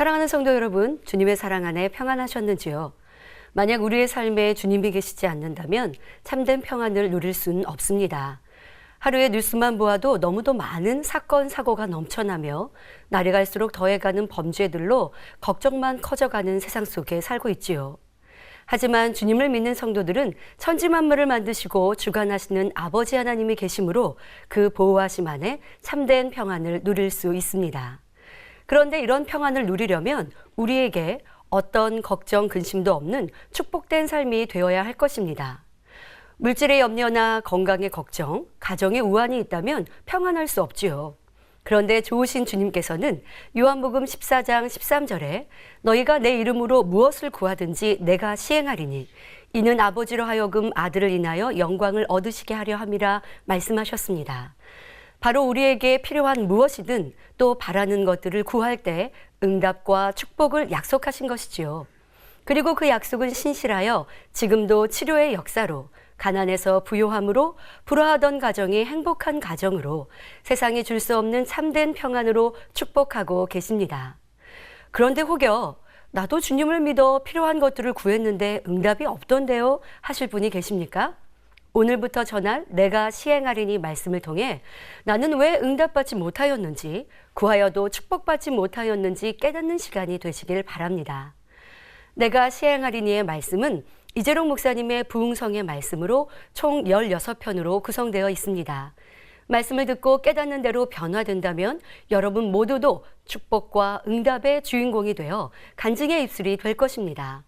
사랑하는 성도 여러분, 주님의 사랑 안에 평안하셨는지요? 만약 우리의 삶에 주님이 계시지 않는다면 참된 평안을 누릴 수는 없습니다. 하루에 뉴스만 보아도 너무도 많은 사건, 사고가 넘쳐나며 날이 갈수록 더해가는 범죄들로 걱정만 커져가는 세상 속에 살고 있지요. 하지만 주님을 믿는 성도들은 천지만물을 만드시고 주관하시는 아버지 하나님이 계심으로 그 보호하심 안에 참된 평안을 누릴 수 있습니다. 그런데 이런 평안을 누리려면 우리에게 어떤 걱정, 근심도 없는 축복된 삶이 되어야 할 것입니다. 물질의 염려나 건강의 걱정, 가정의 우환이 있다면 평안할 수 없지요. 그런데 좋으신 주님께서는 요한복음 14장 13절에 너희가 내 이름으로 무엇을 구하든지 내가 시행하리니 이는 아버지로 하여금 아들을 인하여 영광을 얻으시게 하려 함이라 말씀하셨습니다. 바로 우리에게 필요한 무엇이든 또 바라는 것들을 구할 때 응답과 축복을 약속하신 것이지요. 그리고 그 약속은 신실하여 지금도 치료의 역사로 가난에서 부요함으로 불화하던 가정이 행복한 가정으로 세상이 줄 수 없는 참된 평안으로 축복하고 계십니다. 그런데 혹여 나도 주님을 믿어 필요한 것들을 구했는데 응답이 없던데요 하실 분이 계십니까? 오늘부터 전할 내가 시행하리니 말씀을 통해 나는 왜 응답받지 못하였는지 구하여도 축복받지 못하였는지 깨닫는 시간이 되시길 바랍니다. 내가 시행하리니의 말씀은 이재록 목사님의 부흥성의 말씀으로 총 16편으로 구성되어 있습니다. 말씀을 듣고 깨닫는 대로 변화된다면 여러분 모두도 축복과 응답의 주인공이 되어 간증의 입술이 될 것입니다.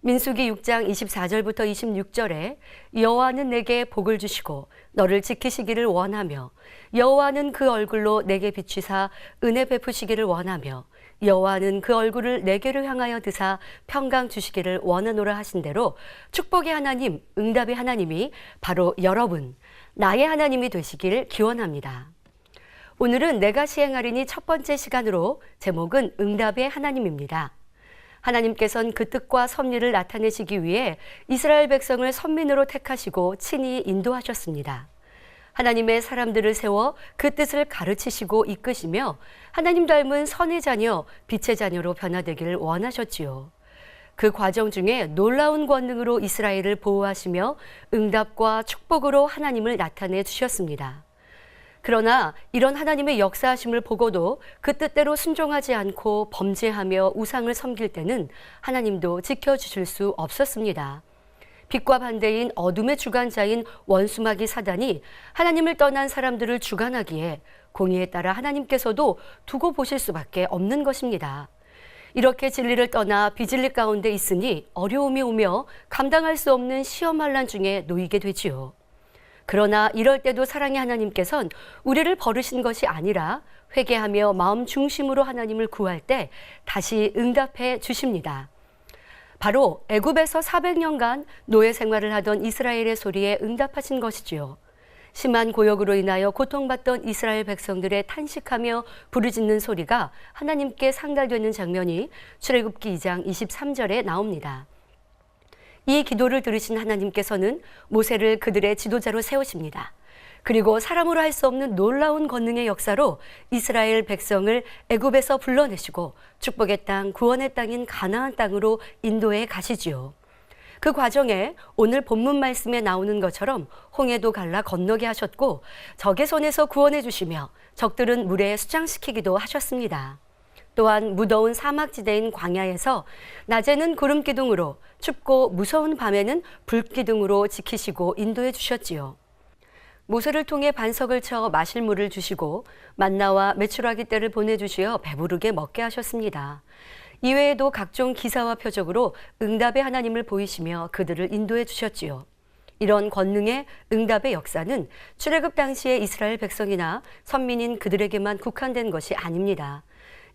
민수기 6장 24절부터 26절에 여호와는 내게 복을 주시고 너를 지키시기를 원하며 여호와는 그 얼굴로 내게 비추사 은혜 베푸시기를 원하며 여호와는 그 얼굴을 내게로 향하여 드사 평강 주시기를 원하노라 하신 대로 축복의 하나님, 응답의 하나님이 바로 여러분, 나의 하나님이 되시길 기원합니다. 오늘은 내가 시행하리니 첫 번째 시간으로 제목은 응답의 하나님입니다. 하나님께서는 그 뜻과 섭리를 나타내시기 위해 이스라엘 백성을 선민으로 택하시고 친히 인도하셨습니다. 하나님의 사람들을 세워 그 뜻을 가르치시고 이끄시며 하나님 닮은 선의 자녀, 빛의 자녀로 변화되기를 원하셨지요. 그 과정 중에 놀라운 권능으로 이스라엘을 보호하시며 응답과 축복으로 하나님을 나타내 주셨습니다. 그러나 이런 하나님의 역사하심을 보고도 그 뜻대로 순종하지 않고 범죄하며 우상을 섬길 때는 하나님도 지켜주실 수 없었습니다. 빛과 반대인 어둠의 주관자인 원수마귀 사단이 하나님을 떠난 사람들을 주관하기에 공의에 따라 하나님께서도 두고 보실 수밖에 없는 것입니다. 이렇게 진리를 떠나 비진리 가운데 있으니 어려움이 오며 감당할 수 없는 시험 환난 중에 놓이게 되지요. 그러나 이럴 때도 사랑의 하나님께서는 우리를 버리신 것이 아니라 회개하며 마음 중심으로 하나님을 구할 때 다시 응답해 주십니다. 바로 애굽에서 400년간 노예 생활을 하던 이스라엘의 소리에 응답하신 것이지요. 심한 고역으로 인하여 고통받던 이스라엘 백성들의 탄식하며 부르짖는 소리가 하나님께 상달되는 장면이 출애굽기 2장 23절에 나옵니다. 이 기도를 들으신 하나님께서는 모세를 그들의 지도자로 세우십니다. 그리고 사람으로 할 수 없는 놀라운 권능의 역사로 이스라엘 백성을 애굽에서 불러내시고 축복의 땅, 구원의 땅인 가나안 땅으로 인도해 가시지요. 그 과정에 오늘 본문 말씀에 나오는 것처럼 홍해도 갈라 건너게 하셨고 적의 손에서 구원해 주시며 적들은 물에 수장시키기도 하셨습니다. 또한 무더운 사막지대인 광야에서 낮에는 구름 기둥으로 춥고 무서운 밤에는 불 기둥으로 지키시고 인도해 주셨지요. 모세를 통해 반석을 쳐 마실 물을 주시고 만나와 메추라기 떼를 보내주시어 배부르게 먹게 하셨습니다. 이외에도 각종 기사와 표적으로 응답의 하나님을 보이시며 그들을 인도해 주셨지요. 이런 권능의 응답의 역사는 출애굽 당시의 이스라엘 백성이나 선민인 그들에게만 국한된 것이 아닙니다.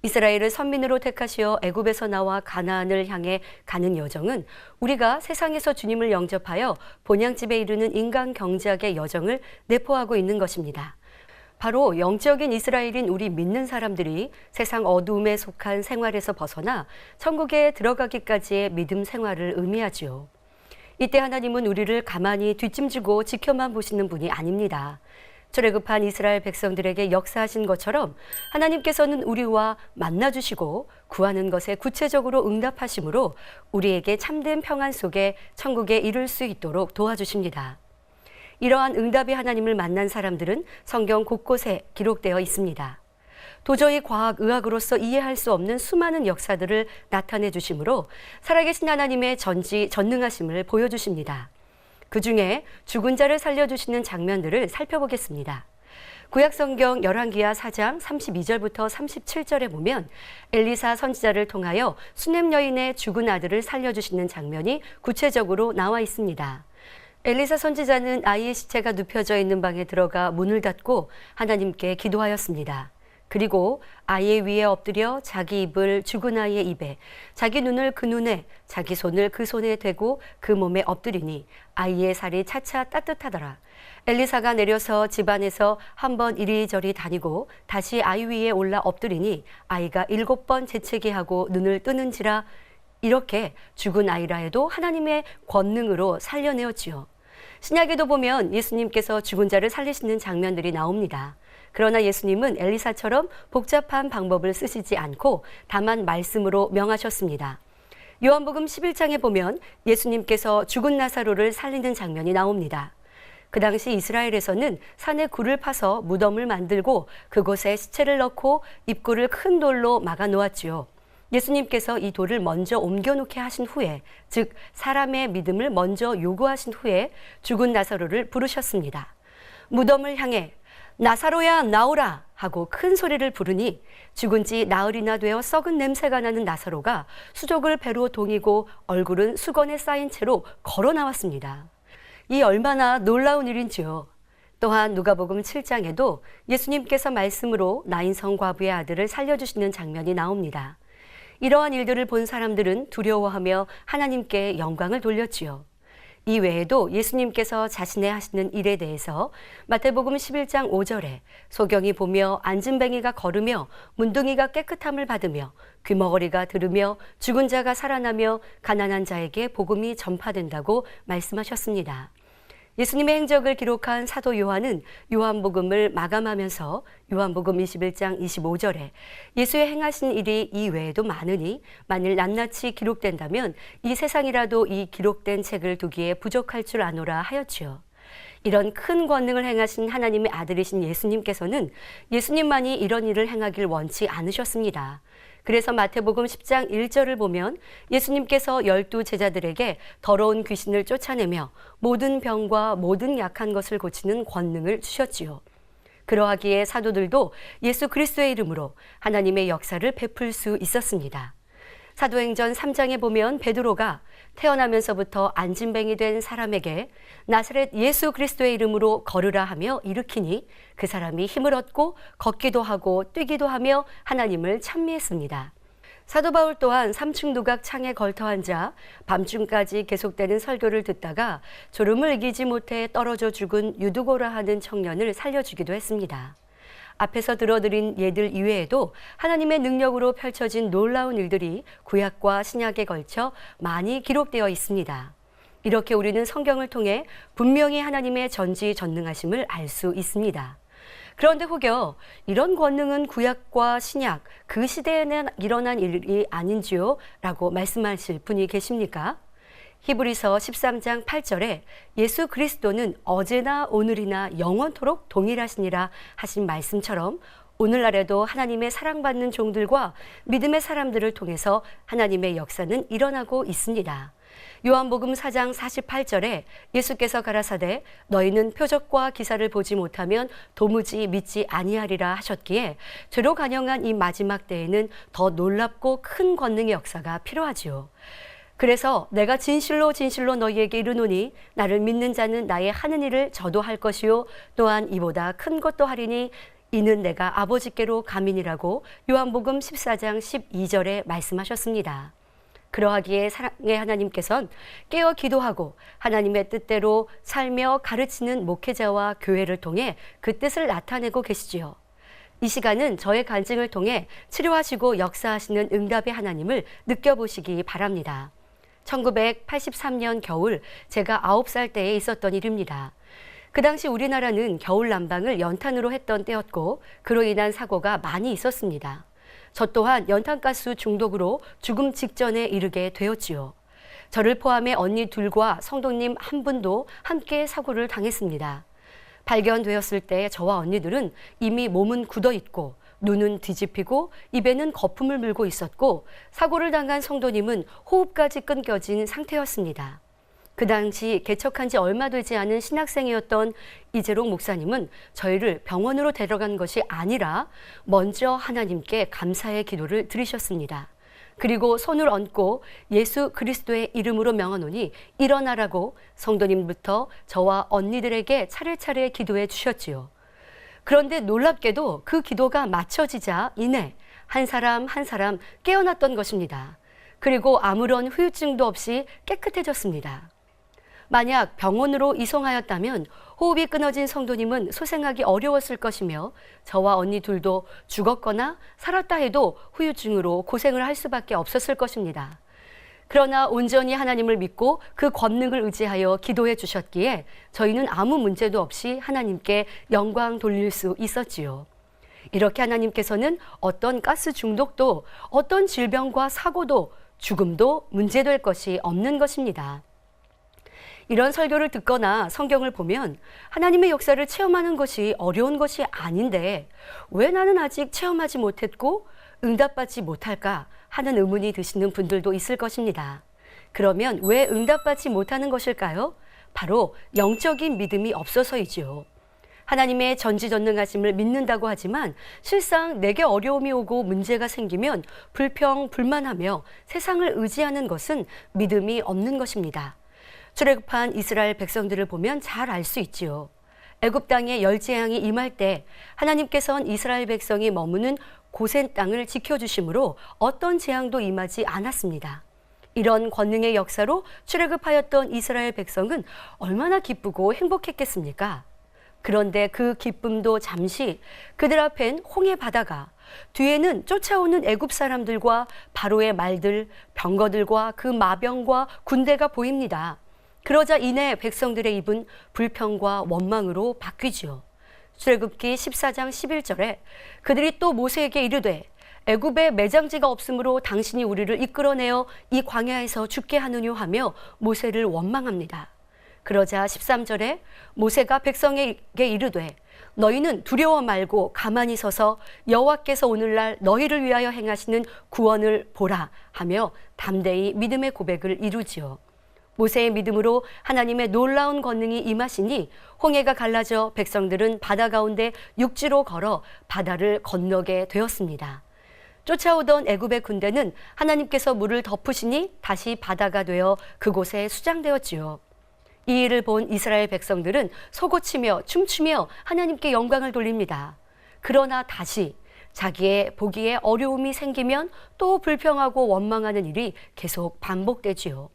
이스라엘을 선민으로 택하시어 애굽에서 나와 가나안을 향해 가는 여정은 우리가 세상에서 주님을 영접하여 본향집에 이르는 인간 경작의 여정을 내포하고 있는 것입니다. 바로 영적인 이스라엘인 우리 믿는 사람들이 세상 어두움에 속한 생활에서 벗어나 천국에 들어가기까지의 믿음 생활을 의미하지요. 이때 하나님은 우리를 가만히 뒷짐지고 지켜만 보시는 분이 아닙니다. 출애굽한 이스라엘 백성들에게 역사하신 것처럼 하나님께서는 우리와 만나주시고 구하는 것에 구체적으로 응답하심으로 우리에게 참된 평안 속에 천국에 이룰 수 있도록 도와주십니다. 이러한 응답의 하나님을 만난 사람들은 성경 곳곳에 기록되어 있습니다. 도저히 과학, 의학으로서 이해할 수 없는 수많은 역사들을 나타내 주심으로 살아계신 하나님의 전능하심을 보여주십니다. 그 중에 죽은 자를 살려주시는 장면들을 살펴보겠습니다. 구약성경 열왕기하 4장 32절부터 37절에 보면 엘리사 선지자를 통하여 수넴 여인의 죽은 아들을 살려주시는 장면이 구체적으로 나와 있습니다. 엘리사 선지자는 아이의 시체가 눕혀져 있는 방에 들어가 문을 닫고 하나님께 기도하였습니다. 그리고 아이의 위에 엎드려 자기 입을 죽은 아이의 입에, 자기 눈을 그 눈에, 자기 손을 그 손에 대고 그 몸에 엎드리니 아이의 살이 차차 따뜻하더라. 엘리사가 내려서 집안에서 한번 이리저리 다니고 다시 아이 위에 올라 엎드리니 아이가 7번 재채기 하고 눈을 뜨는지라. 이렇게 죽은 아이라 해도 하나님의 권능으로 살려내었지요. 신약에도 보면 예수님께서 죽은 자를 살리시는 장면들이 나옵니다. 그러나 예수님은 엘리사처럼 복잡한 방법을 쓰시지 않고 다만 말씀으로 명하셨습니다. 요한복음 11장에 보면 예수님께서 죽은 나사로를 살리는 장면이 나옵니다. 그 당시 이스라엘에서는 산에 굴을 파서 무덤을 만들고 그곳에 시체를 넣고 입구를 큰 돌로 막아 놓았지요. 예수님께서 이 돌을 먼저 옮겨놓게 하신 후에, 즉 사람의 믿음을 먼저 요구하신 후에 죽은 나사로를 부르셨습니다. 무덤을 향해 나사로야 나오라 하고 큰 소리를 부르니 죽은 지 나흘이나 되어 썩은 냄새가 나는 나사로가 수족을 배로 동이고 얼굴은 수건에 쌓인 채로 걸어 나왔습니다. 이 얼마나 놀라운 일인지요. 또한 누가복음 7장에도 예수님께서 말씀으로 나인성 과부의 아들을 살려주시는 장면이 나옵니다. 이러한 일들을 본 사람들은 두려워하며 하나님께 영광을 돌렸지요. 이 외에도 예수님께서 자신의 하시는 일에 대해서 마태복음 11장 5절에 소경이 보며 안진뱅이가 걸으며 문둥이가 깨끗함을 받으며 귀머거리가 들으며 죽은 자가 살아나며 가난한 자에게 복음이 전파된다고 말씀하셨습니다. 예수님의 행적을 기록한 사도 요한은 요한복음을 마감하면서 요한복음 21장 25절에 예수의 행하신 일이 이 외에도 많으니 만일 낱낱이 기록된다면 이 세상이라도 이 기록된 책을 두기에 부족할 줄 아노라 하였지요. 이런 큰 권능을 행하신 하나님의 아들이신 예수님께서는 예수님만이 이런 일을 행하길 원치 않으셨습니다. 그래서 마태복음 10장 1절을 보면 예수님께서 12 제자들에게 더러운 귀신을 쫓아내며 모든 병과 모든 약한 것을 고치는 권능을 주셨지요. 그러하기에 사도들도 예수 그리스도의 이름으로 하나님의 역사를 베풀 수 있었습니다. 사도행전 3장에 보면 베드로가 태어나면서부터 안진뱅이 된 사람에게 나사렛 예수 그리스도의 이름으로 걸으라 하며 일으키니 그 사람이 힘을 얻고 걷기도 하고 뛰기도 하며 하나님을 찬미했습니다. 사도 바울 또한 삼층누각 창에 걸터 앉아 밤중까지 계속되는 설교를 듣다가 졸음을 이기지 못해 떨어져 죽은 유두고라 하는 청년을 살려주기도 했습니다. 앞에서 들어드린 예들 이외에도 하나님의 능력으로 펼쳐진 놀라운 일들이 구약과 신약에 걸쳐 많이 기록되어 있습니다. 이렇게 우리는 성경을 통해 분명히 하나님의 전지전능하심을 알 수 있습니다. 그런데 혹여 이런 권능은 구약과 신약, 그 시대에는 일어난 일이 아닌지요? 라고 말씀하실 분이 계십니까? 히브리서 13장 8절에 예수 그리스도는 어제나 오늘이나 영원토록 동일하시니라 하신 말씀처럼 오늘날에도 하나님의 사랑받는 종들과 믿음의 사람들을 통해서 하나님의 역사는 일어나고 있습니다. 요한복음 4장 48절에 예수께서 가라사대 너희는 표적과 기사를 보지 못하면 도무지 믿지 아니하리라 하셨기에 죄로 간영한 이 마지막 때에는 더 놀랍고 큰 권능의 역사가 필요하지요. 그래서 내가 진실로 진실로 너희에게 이르노니 나를 믿는 자는 나의 하는 일을 저도 할 것이요 또한 이보다 큰 것도 하리니 이는 내가 아버지께로 가민이라고 요한복음 14장 12절에 말씀하셨습니다. 그러하기에 사랑의 하나님께서는 깨어 기도하고 하나님의 뜻대로 살며 가르치는 목회자와 교회를 통해 그 뜻을 나타내고 계시지요. 이 시간은 저의 간증을 통해 치료하시고 역사하시는 응답의 하나님을 느껴보시기 바랍니다. 1983년 겨울 제가 9살 때에 있었던 일입니다. 그 당시 우리나라는 겨울 난방을 연탄으로 했던 때였고 그로 인한 사고가 많이 있었습니다. 저 또한 연탄가스 중독으로 죽음 직전에 이르게 되었지요. 저를 포함해 언니 둘과 성도님 한 분도 함께 사고를 당했습니다. 발견되었을 때 저와 언니들은 이미 몸은 굳어 있고 눈은 뒤집히고 입에는 거품을 물고 있었고 사고를 당한 성도님은 호흡까지 끊겨진 상태였습니다. 그 당시 개척한 지 얼마 되지 않은 신학생이었던 이재록 목사님은 저희를 병원으로 데려간 것이 아니라 먼저 하나님께 감사의 기도를 드리셨습니다. 그리고 손을 얹고 예수 그리스도의 이름으로 명하노니 일어나라고 성도님부터 저와 언니들에게 차례차례 기도해 주셨지요. 그런데 놀랍게도 그 기도가 마쳐지자 이내 한 사람 한 사람 깨어났던 것입니다. 그리고 아무런 후유증도 없이 깨끗해졌습니다. 만약 병원으로 이송하였다면 호흡이 끊어진 성도님은 소생하기 어려웠을 것이며 저와 언니 둘도 죽었거나 살았다 해도 후유증으로 고생을 할 수밖에 없었을 것입니다. 그러나 온전히 하나님을 믿고 그 권능을 의지하여 기도해 주셨기에 저희는 아무 문제도 없이 하나님께 영광 돌릴 수 있었지요. 이렇게 하나님께서는 어떤 가스 중독도 어떤 질병과 사고도 죽음도 문제될 것이 없는 것입니다. 이런 설교를 듣거나 성경을 보면 하나님의 역사를 체험하는 것이 어려운 것이 아닌데 왜 나는 아직 체험하지 못했고 응답받지 못할까 하는 의문이 드시는 분들도 있을 것입니다. 그러면 왜 응답받지 못하는 것일까요? 바로 영적인 믿음이 없어서이지요. 하나님의 전지전능하심을 믿는다고 하지만 실상 내게 어려움이 오고 문제가 생기면 불평불만하며 세상을 의지하는 것은 믿음이 없는 것입니다. 출애굽한 이스라엘 백성들을 보면 잘 알 수 있지요. 애굽 땅에 열재앙이 임할 때 하나님께서는 이스라엘 백성이 머무는 고센 땅을 지켜주심으로 어떤 재앙도 임하지 않았습니다. 이런 권능의 역사로 출애굽하였던 이스라엘 백성은 얼마나 기쁘고 행복했겠습니까? 그런데 그 기쁨도 잠시 그들 앞엔 홍해 바다가 뒤에는 쫓아오는 애굽 사람들과 바로의 말들, 병거들과 그 마병과 군대가 보입니다. 그러자 이내 백성들의 입은 불평과 원망으로 바뀌지요. 출애굽기 14장 11절에 그들이 또 모세에게 이르되 애굽에 매장지가 없으므로 당신이 우리를 이끌어내어 이 광야에서 죽게 하느뇨 하며 모세를 원망합니다. 그러자 13절에 모세가 백성에게 이르되 너희는 두려워 말고 가만히 서서 여호와께서 오늘날 너희를 위하여 행하시는 구원을 보라 하며 담대히 믿음의 고백을 이루지요. 모세의 믿음으로 하나님의 놀라운 권능이 임하시니 홍해가 갈라져 백성들은 바다 가운데 육지로 걸어 바다를 건너게 되었습니다. 쫓아오던 애굽의 군대는 하나님께서 물을 덮으시니 다시 바다가 되어 그곳에 수장되었지요. 이 일을 본 이스라엘 백성들은 소고치며 춤추며 하나님께 영광을 돌립니다. 그러나 다시 자기의 보기에 어려움이 생기면 또 불평하고 원망하는 일이 계속 반복되지요.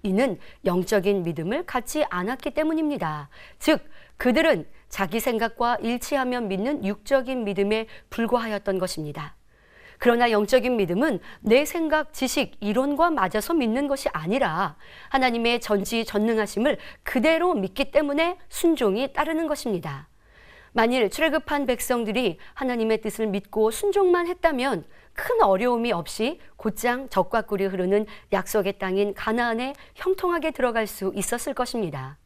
이는 영적인 믿음을 갖지 않았기 때문입니다. 즉, 그들은 자기 생각과 일치하면 믿는 육적인 믿음에 불과하였던 것입니다. 그러나 영적인 믿음은 내 생각, 지식, 이론과 맞아서 믿는 것이 아니라 하나님의 전지전능하심을 그대로 믿기 때문에 순종이 따르는 것입니다. 만일 출애굽한 백성들이 하나님의 뜻을 믿고 순종만 했다면 큰 어려움이 없이 곧장 젖과 꿀이 흐르는 약속의 땅인 가나안에 형통하게 들어갈 수 있었을 것입니다.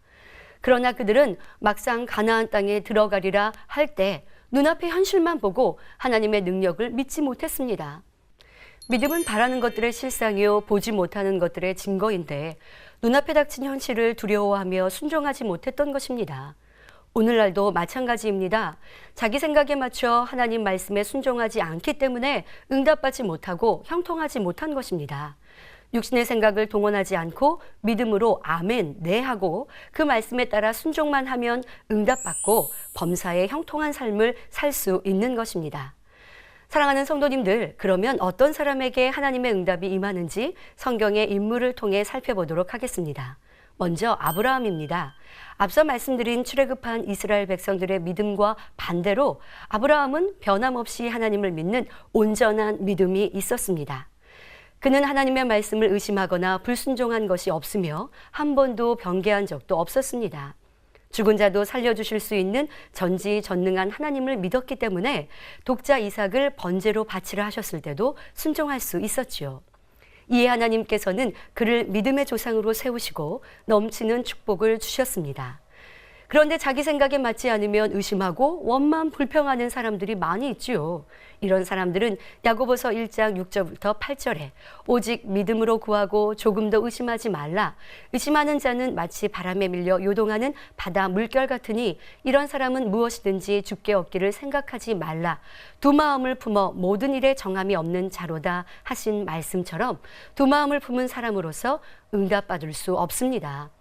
그러나 그들은 막상 가나안 땅에 들어가리라 할 때 눈앞의 현실만 보고 하나님의 능력을 믿지 못했습니다. 믿음은 바라는 것들의 실상이요 보지 못하는 것들의 증거인데 눈앞에 닥친 현실을 두려워하며 순종하지 못했던 것입니다. 오늘날도 마찬가지입니다. 자기 생각에 맞춰 하나님 말씀에 순종하지 않기 때문에 응답받지 못하고 형통하지 못한 것입니다. 육신의 생각을 동원하지 않고 믿음으로 아멘, 네 하고 그 말씀에 따라 순종만 하면 응답받고 범사에 형통한 삶을 살 수 있는 것입니다. 사랑하는 성도님들, 그러면 어떤 사람에게 하나님의 응답이 임하는지 성경의 인물을 통해 살펴보도록 하겠습니다. 먼저 아브라함입니다. 앞서 말씀드린 출애굽한 이스라엘 백성들의 믿음과 반대로 아브라함은 변함없이 하나님을 믿는 온전한 믿음이 있었습니다. 그는 하나님의 말씀을 의심하거나 불순종한 것이 없으며 한 번도 변개한 적도 없었습니다. 죽은 자도 살려주실 수 있는 전지전능한 하나님을 믿었기 때문에 독자 이삭을 번제로 바치라 하셨을 때도 순종할 수 있었지요. 이에 하나님께서는 그를 믿음의 조상으로 세우시고 넘치는 축복을 주셨습니다. 그런데 자기 생각에 맞지 않으면 의심하고 원만 불평하는 사람들이 많이 있지요. 이런 사람들은 야고보서 1장 6절부터 8절에 오직 믿음으로 구하고 조금 더 의심하지 말라. 의심하는 자는 마치 바람에 밀려 요동하는 바다 물결 같으니 이런 사람은 무엇이든지 주께 얻기를 생각하지 말라. 두 마음을 품어 모든 일에 정함이 없는 자로다 하신 말씀처럼 두 마음을 품은 사람으로서 응답받을 수 없습니다.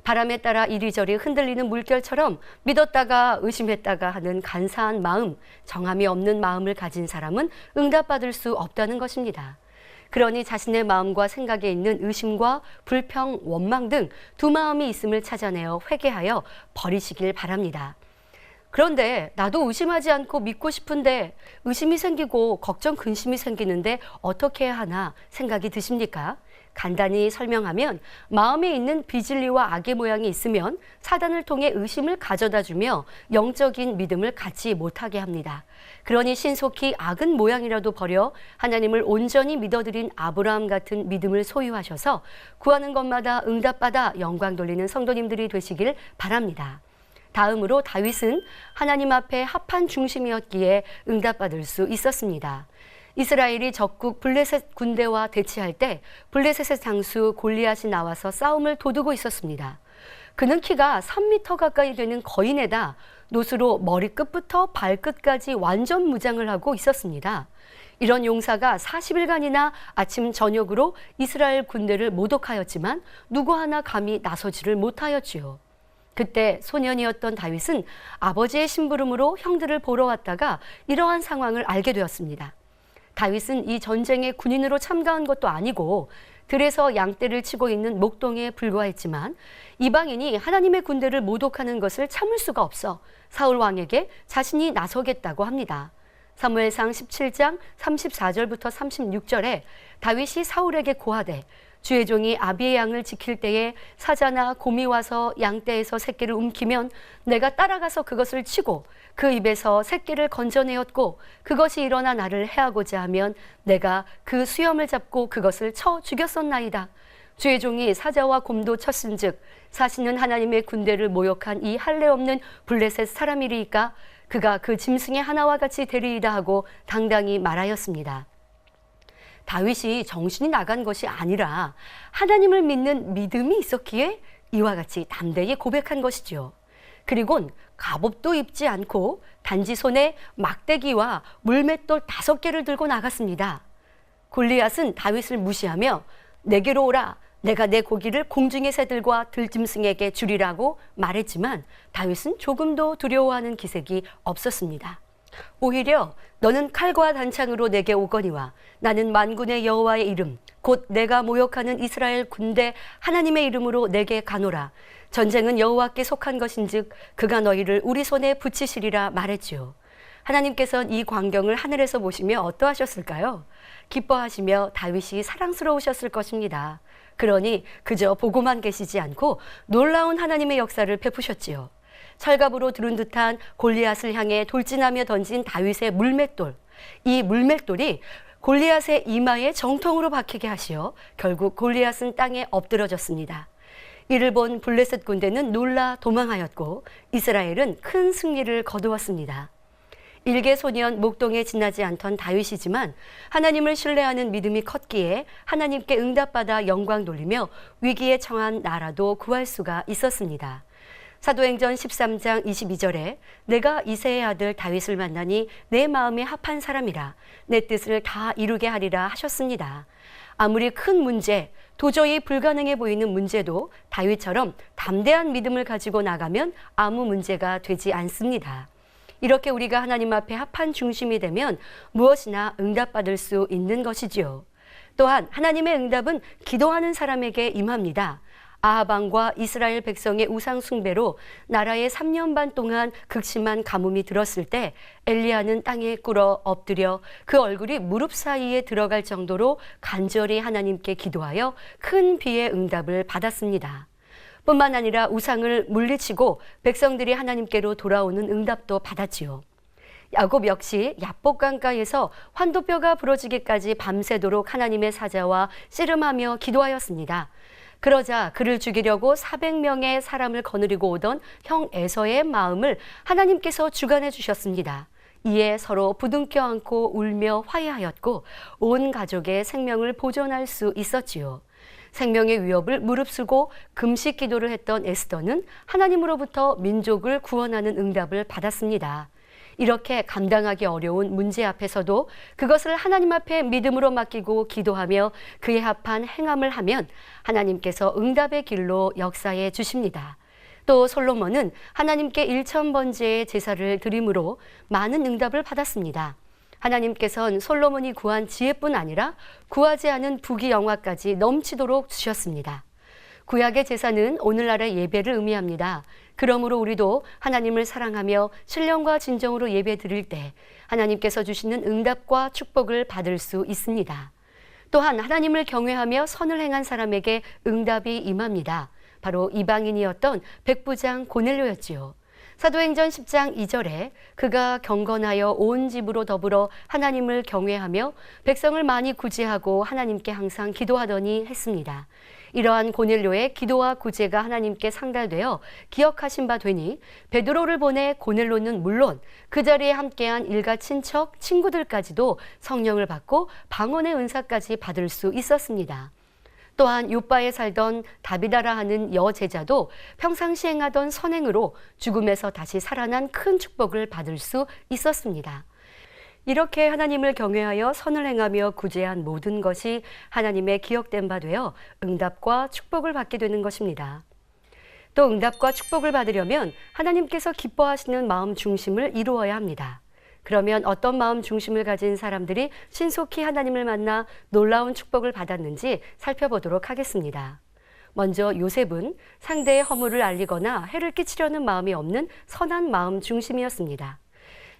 바람에 따라 이리저리 흔들리는 물결처럼 믿었다가 의심했다가 하는 간사한 마음, 정함이 없는 마음을 가진 사람은 응답받을 수 없다는 것입니다. 그러니 자신의 마음과 생각에 있는 의심과 불평, 원망 등 두 마음이 있음을 찾아내어 회개하여 버리시길 바랍니다. 그런데 나도 의심하지 않고 믿고 싶은데 의심이 생기고 걱정, 근심이 생기는데 어떻게 해야 하나 생각이 드십니까? 간단히 설명하면 마음에 있는 비진리와 악의 모양이 있으면 사단을 통해 의심을 가져다주며 영적인 믿음을 갖지 못하게 합니다. 그러니 신속히 악은 모양이라도 버려 하나님을 온전히 믿어드린 아브라함 같은 믿음을 소유하셔서 구하는 것마다 응답받아 영광 돌리는 성도님들이 되시길 바랍니다. 다음으로 다윗은 하나님 앞에 합한 중심이었기에 응답받을 수 있었습니다. 이스라엘이 적국 블레셋 군대와 대치할 때 블레셋의 장수 골리앗이 나와서 싸움을 도두고 있었습니다. 그는 키가 3m 가까이 되는 거인에다 노수로 머리끝부터 발끝까지 완전 무장을 하고 있었습니다. 이런 용사가 40일간이나 아침 저녁으로 이스라엘 군대를 모독하였지만 누구 하나 감히 나서지를 못하였지요. 그때 소년이었던 다윗은 아버지의 심부름으로 형들을 보러 왔다가 이러한 상황을 알게 되었습니다. 다윗은 이 전쟁에 군인으로 참가한 것도 아니고 들에서 양떼를 치고 있는 목동에 불과했지만 이방인이 하나님의 군대를 모독하는 것을 참을 수가 없어 사울 왕에게 자신이 나서겠다고 합니다. 사무엘상 17장 34절부터 36절에 다윗이 사울에게 고하되 주의 종이 아비의 양을 지킬 때에 사자나 곰이 와서 양떼에서 새끼를 움키면 내가 따라가서 그것을 치고 그 입에서 새끼를 건져내었고 그것이 일어나 나를 해하고자 하면 내가 그 수염을 잡고 그것을 쳐 죽였었나이다. 주의 종이 사자와 곰도 쳤은즉 사시는 하나님의 군대를 모욕한 이 할례 없는 블레셋 사람이리이까 그가 그 짐승의 하나와 같이 되리이다 하고 당당히 말하였습니다. 다윗이 정신이 나간 것이 아니라 하나님을 믿는 믿음이 있었기에 이와 같이 담대히 고백한 것이지요. 그리곤 갑옷도 입지 않고 단지 손에 막대기와 물맷돌 5개를 들고 나갔습니다. 골리앗은 다윗을 무시하며 내게로 오라, 내가 내 고기를 공중의 새들과 들짐승에게 주리라고 말했지만 다윗은 조금도 두려워하는 기색이 없었습니다. 오히려 너는 칼과 단창으로 내게 오거니와 나는 만군의 여호와의 이름 곧 내가 모욕하는 이스라엘 군대 하나님의 이름으로 내게 가노라. 전쟁은 여호와께 속한 것인즉 그가 너희를 우리 손에 붙이시리라 말했지요. 하나님께서는 이 광경을 하늘에서 보시며 어떠하셨을까요? 기뻐하시며 다윗이 사랑스러우셨을 것입니다. 그러니 그저 보고만 계시지 않고 놀라운 하나님의 역사를 베푸셨지요. 철갑으로 두른 듯한 골리앗을 향해 돌진하며 던진 다윗의 물맷돌. 이 물맷돌이 골리앗의 이마에 정통으로 박히게 하시어 결국 골리앗은 땅에 엎드러졌습니다. 이를 본 블레셋 군대는 놀라 도망하였고 이스라엘은 큰 승리를 거두었습니다. 일개 소년 목동에 지나지 않던 다윗이지만 하나님을 신뢰하는 믿음이 컸기에 하나님께 응답받아 영광 돌리며 위기에 처한 나라도 구할 수가 있었습니다. 사도행전 13장 22절에 내가 이새의 아들 다윗을 만나니 내 마음에 합한 사람이라 내 뜻을 다 이루게 하리라 하셨습니다. 아무리 큰 문제, 도저히 불가능해 보이는 문제도 다윗처럼 담대한 믿음을 가지고 나가면 아무 문제가 되지 않습니다. 이렇게 우리가 하나님 앞에 합한 중심이 되면 무엇이나 응답받을 수 있는 것이지요. 또한 하나님의 응답은 기도하는 사람에게 임합니다. 아합 왕과 이스라엘 백성의 우상 숭배로 나라에 3년 반 동안 극심한 가뭄이 들었을 때 엘리야는 땅에 꿇어 엎드려 그 얼굴이 무릎 사이에 들어갈 정도로 간절히 하나님께 기도하여 큰 비의 응답을 받았습니다. 뿐만 아니라 우상을 물리치고 백성들이 하나님께로 돌아오는 응답도 받았지요. 야곱 역시 야복 강가에서 환도뼈가 부러지기까지 밤새도록 하나님의 사자와 씨름하며 기도하였습니다. 그러자 그를 죽이려고 400명의 사람을 거느리고 오던 형 에서의 마음을 하나님께서 주관해 주셨습니다. 이에 서로 부둥켜 안고 울며 화해하였고 온 가족의 생명을 보존할 수 있었지요. 생명의 위협을 무릅쓰고 금식 기도를 했던 에스더는 하나님으로부터 민족을 구원하는 응답을 받았습니다. 이렇게 감당하기 어려운 문제 앞에서도 그것을 하나님 앞에 믿음으로 맡기고 기도하며 그에 합한 행함을 하면 하나님께서 응답의 길로 역사해 주십니다. 또 솔로몬은 하나님께 1000번째의 제사를 드림으로 많은 응답을 받았습니다. 하나님께서는 솔로몬이 구한 지혜뿐 아니라 구하지 않은 부귀 영화까지 넘치도록 주셨습니다. 구약의 제사는 오늘날의 예배를 의미합니다. 그러므로 우리도 하나님을 사랑하며 신령과 진정으로 예배 드릴 때 하나님께서 주시는 응답과 축복을 받을 수 있습니다. 또한 하나님을 경외하며 선을 행한 사람에게 응답이 임합니다. 바로 이방인이었던 백부장 고넬료였지요. 사도행전 10장 2절에 그가 경건하여 온 집으로 더불어 하나님을 경외하며 백성을 많이 구제하고 하나님께 항상 기도하더니 했습니다. 이러한 고넬료의 기도와 구제가 하나님께 상달되어 기억하신 바 되니 베드로를 보내 고넬료는 물론 그 자리에 함께한 일가 친척, 친구들까지도 성령을 받고 방언의 은사까지 받을 수 있었습니다. 또한 요바에 살던 다비다라 하는 여제자도 평상시 행하던 선행으로 죽음에서 다시 살아난 큰 축복을 받을 수 있었습니다. 이렇게 하나님을 경외하여 선을 행하며 구제한 모든 것이 하나님의 기억된 바 되어 응답과 축복을 받게 되는 것입니다. 또 응답과 축복을 받으려면 하나님께서 기뻐하시는 마음 중심을 이루어야 합니다. 그러면 어떤 마음 중심을 가진 사람들이 신속히 하나님을 만나 놀라운 축복을 받았는지 살펴보도록 하겠습니다. 먼저 요셉은 상대의 허물을 알리거나 해를 끼치려는 마음이 없는 선한 마음 중심이었습니다.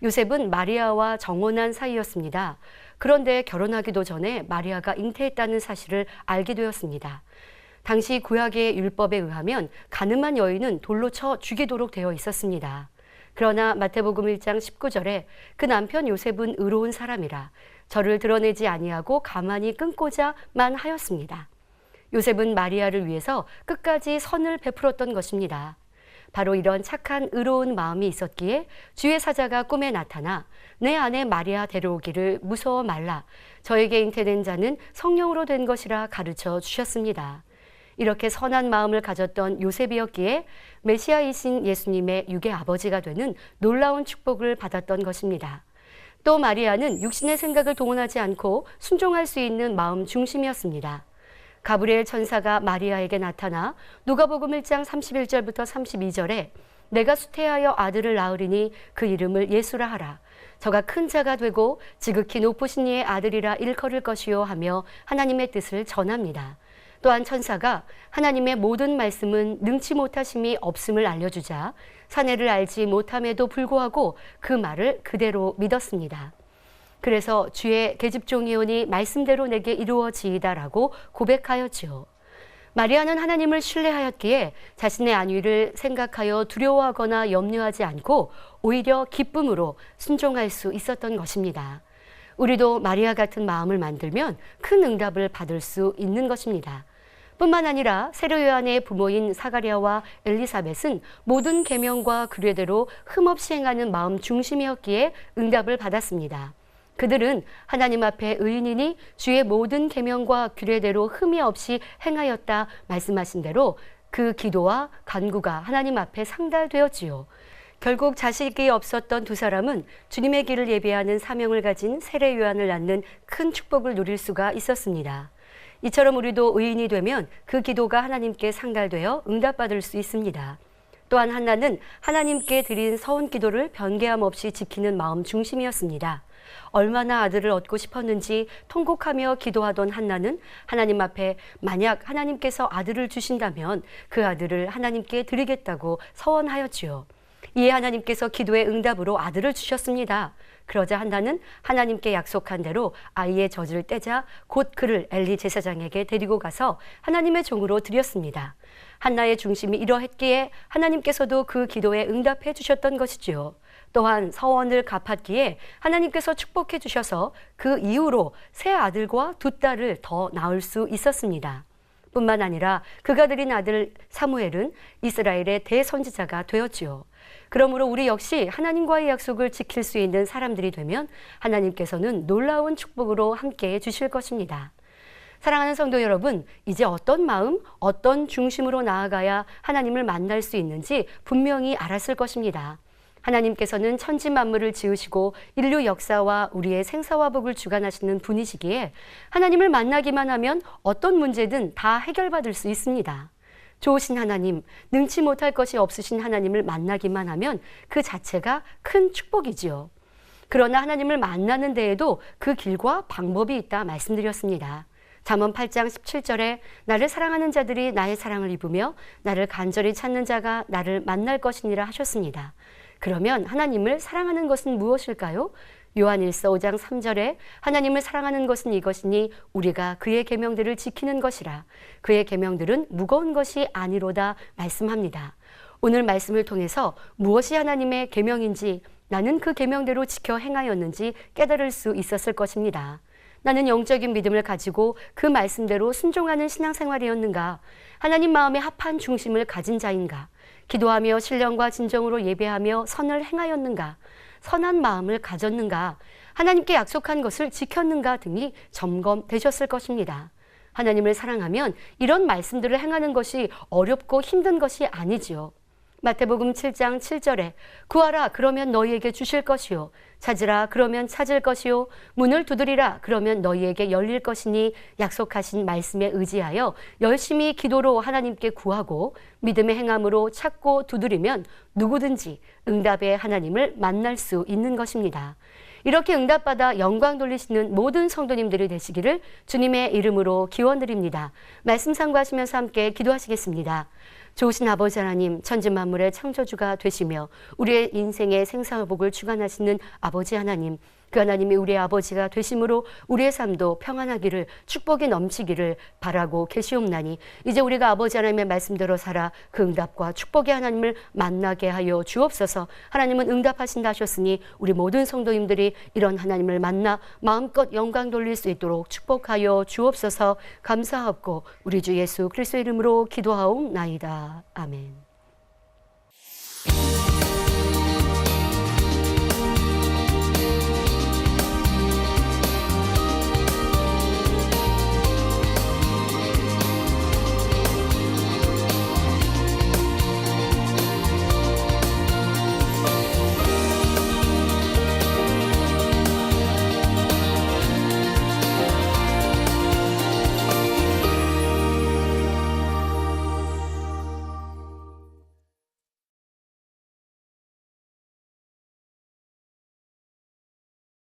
요셉은 마리아와 정혼한 사이였습니다. 그런데 결혼하기도 전에 마리아가 잉태했다는 사실을 알게 되었습니다. 당시 구약의 율법에 의하면 가늠한 여인은 돌로 쳐 죽이도록 되어 있었습니다. 그러나 마태복음 1장 19절에 그 남편 요셉은 의로운 사람이라 저를 드러내지 아니하고 가만히 끊고자만 하였습니다. 요셉은 마리아를 위해서 끝까지 선을 베풀었던 것입니다. 바로 이런 착한 의로운 마음이 있었기에 주의 사자가 꿈에 나타나 내 아내 마리아 데려오기를 무서워 말라. 저에게 잉태된 자는 성령으로 된 것이라 가르쳐 주셨습니다. 이렇게 선한 마음을 가졌던 요셉이었기에 메시아이신 예수님의 육의 아버지가 되는 놀라운 축복을 받았던 것입니다. 또 마리아는 육신의 생각을 동원하지 않고 순종할 수 있는 마음 중심이었습니다. 가브리엘 천사가 마리아에게 나타나 누가복음 1장 31절부터 32절에 내가 수태하여 아들을 낳으리니 그 이름을 예수라 하라. 저가 큰 자가 되고 지극히 높으신 이의 아들이라 일컬을 것이요 하며 하나님의 뜻을 전합니다. 또한 천사가 하나님의 모든 말씀은 능치 못하심이 없음을 알려주자 사내를 알지 못함에도 불구하고 그 말을 그대로 믿었습니다. 그래서 주의 계집종이오니 말씀대로 내게 이루어지이다라고 고백하였지요. 마리아는 하나님을 신뢰하였기에 자신의 안위를 생각하여 두려워하거나 염려하지 않고 오히려 기쁨으로 순종할 수 있었던 것입니다. 우리도 마리아 같은 마음을 만들면 큰 응답을 받을 수 있는 것입니다. 뿐만 아니라 세례 요한의 부모인 사가랴와 엘리사벳은 모든 계명과 규례대로 흠없이 행하는 마음 중심이었기에 응답을 받았습니다. 그들은 하나님 앞에 의인이니 주의 모든 계명과 규례대로 흠이 없이 행하였다 말씀하신 대로 그 기도와 간구가 하나님 앞에 상달되었지요. 결국 자식이 없었던 두 사람은 주님의 길을 예배하는 사명을 가진 세례 요한을 낳는 큰 축복을 누릴 수가 있었습니다. 이처럼 우리도 의인이 되면 그 기도가 하나님께 상달되어 응답받을 수 있습니다. 또한 한나는 하나님께 드린 서운 기도를 변개함 없이 지키는 마음 중심이었습니다. 얼마나 아들을 얻고 싶었는지 통곡하며 기도하던 한나는 하나님 앞에 만약 하나님께서 아들을 주신다면 그 아들을 하나님께 드리겠다고 서원하였지요. 이에 하나님께서 기도의 응답으로 아들을 주셨습니다. 그러자 한나는 하나님께 약속한 대로 아이의 젖을 떼자 곧 그를 엘리 제사장에게 데리고 가서 하나님의 종으로 드렸습니다. 한나의 중심이 이러했기에 하나님께서도 그 기도에 응답해 주셨던 것이지요. 또한 서원을 갚았기에 하나님께서 축복해 주셔서 그 이후로 세 아들과 두 딸을 더 낳을 수 있었습니다. 뿐만 아니라 그가 들인 아들 사무엘은 이스라엘의 대선지자가 되었지요. 그러므로 우리 역시 하나님과의 약속을 지킬 수 있는 사람들이 되면 하나님께서는 놀라운 축복으로 함께해 주실 것입니다. 사랑하는 성도 여러분, 이제 어떤 마음, 어떤 중심으로 나아가야 하나님을 만날 수 있는지 분명히 알았을 것입니다. 하나님께서는 천지 만물을 지으시고 인류 역사와 우리의 생사와 복을 주관하시는 분이시기에 하나님을 만나기만 하면 어떤 문제든 다 해결받을 수 있습니다. 좋으신 하나님, 능치 못할 것이 없으신 하나님을 만나기만 하면 그 자체가 큰 축복이지요. 그러나 하나님을 만나는 데에도 그 길과 방법이 있다 말씀드렸습니다. 잠언 8장 17절에 나를 사랑하는 자들이 나의 사랑을 입으며 나를 간절히 찾는 자가 나를 만날 것이니라 하셨습니다. 그러면 하나님을 사랑하는 것은 무엇일까요? 요한일서 5장 3절에 하나님을 사랑하는 것은 이것이니 우리가 그의 계명들을 지키는 것이라. 그의 계명들은 무거운 것이 아니로다 말씀합니다. 오늘 말씀을 통해서 무엇이 하나님의 계명인지 나는 그 계명대로 지켜 행하였는지 깨달을 수 있었을 것입니다. 나는 영적인 믿음을 가지고 그 말씀대로 순종하는 신앙생활이었는가? 하나님 마음에 합한 중심을 가진 자인가? 기도하며 신령과 진정으로 예배하며 선을 행하였는가? 선한 마음을 가졌는가? 하나님께 약속한 것을 지켰는가 등이 점검되셨을 것입니다. 하나님을 사랑하면 이런 말씀들을 행하는 것이 어렵고 힘든 것이 아니지요. 마태복음 7장 7절에 구하라 그러면 너희에게 주실 것이요 찾으라 그러면 찾을 것이요 문을 두드리라 그러면 너희에게 열릴 것이니 약속하신 말씀에 의지하여 열심히 기도로 하나님께 구하고 믿음의 행함으로 찾고 두드리면 누구든지 응답의 하나님을 만날 수 있는 것입니다. 이렇게 응답받아 영광 돌리시는 모든 성도님들이 되시기를 주님의 이름으로 기원드립니다. 말씀 상고하시면서 함께 기도하시겠습니다. 좋으신 아버지 하나님, 천지만물의 창조주가 되시며 우리의 인생의 생사복을 주관하시는 아버지 하나님, 그 하나님이 우리의 아버지가 되심으로 우리의 삶도 평안하기를 축복이 넘치기를 바라고 계시옵나니 이제 우리가 아버지 하나님의 말씀대로 살아 그 응답과 축복의 하나님을 만나게 하여 주옵소서. 하나님은 응답하신다 하셨으니 우리 모든 성도님들이 이런 하나님을 만나 마음껏 영광 돌릴 수 있도록 축복하여 주옵소서. 감사하고 우리 주 예수 그리스도의 이름으로 기도하옵나이다. 아멘.